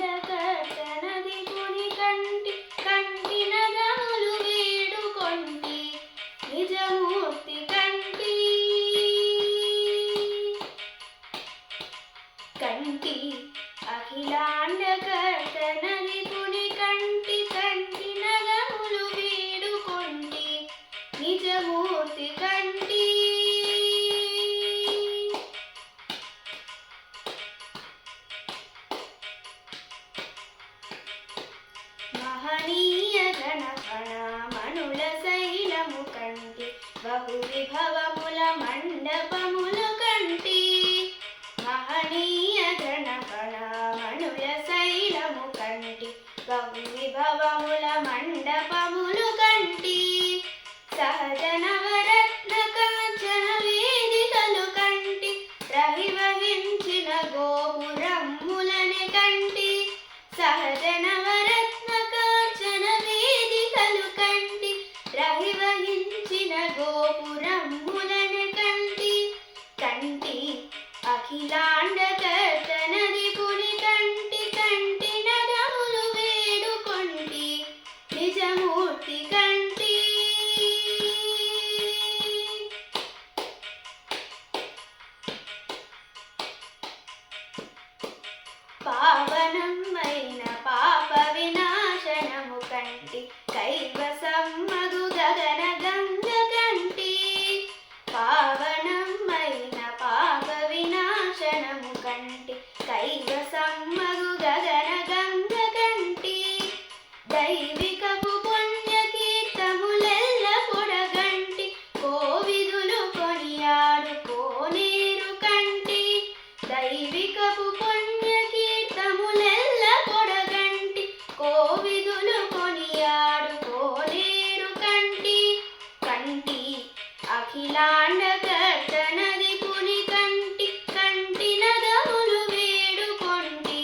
అఖిలాండకర్తనది పుని కంటి కంటినగములు వేడుకొంటి నిజమూర్తి కంటి కంటి అఖిలాండకర్తనది పుని కంటి కంటినగములు వేడుకొంటి నిజమూర్తి కంటి మహనీయ గణగణమణుల శైలము కంటి బహు విభవముల మండపములు కంటి మహనీయ గణగణమణుల శైలము కంటి బహు విభవముల మండపములు కంటి సహజ నవరత్న కాంచన వేదికలు కంటి రహివహించిన గోపురమ్ములని కంటి సహజ నవరత్న కాంచన వేదికలు కంటి రహివహించిన గోపురమ్ములని కంటి కంటి అఖిలాండకర్తనది పుని కంటి కంటినగములు వేడుకొంటి నిజమూర్తి కంటి పావనమైన పాప వినాశనము కంటి కైవసమ్మగు గగన గంగ కంటి పావనమైన పాప వినాశనము కంటి కైవసమ్మగు గగన గంగ కంటి దైవికపు పుణ్యకీర్తములెల్ల పొడగంటి కోవిదులు కొనియాడు కోనేరు కంటి దైవికపు పుణ్యకీర్తములెల్ల పొడగంటి కోవిదులు కొనియాడు కోనేరు కంటి కంటి అఖిలాండకర్తనది పుని కంటి కంటినగములు వేడుకొంటి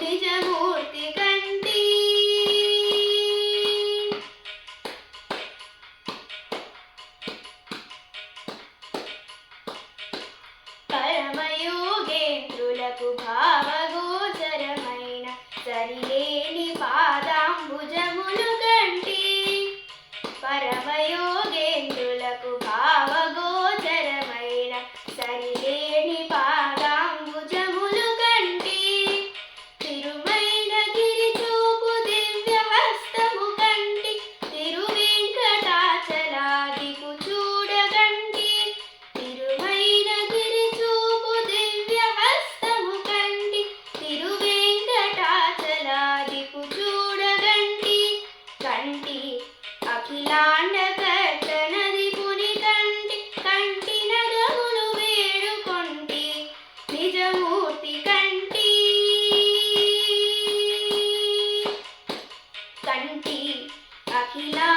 నిజమూర్తి కంటి పరమయోగేంద్రులకు భావగోచరమైన సరిలేని పాదాంబుజములు కంటి పరమయోగేంద్రులకు భావగోచరమైన సరిలేని పాదాంబుజములు కంటి తిరుమైన గిరిచూపు దివ్య హస్తము కంటి తిరువెంకటాచలాదికు చూడగంటి తిరుమైన గిరిచూపు దివ్య హస్తము కంటి తిరువెంకటాచలాదికు చూడగంటి కంటి అఖిలాండకర్తనది పుని కంటి కంటినగములు వేడుకొంటి నిజమూర్తి కంటి కంటి అఖిలా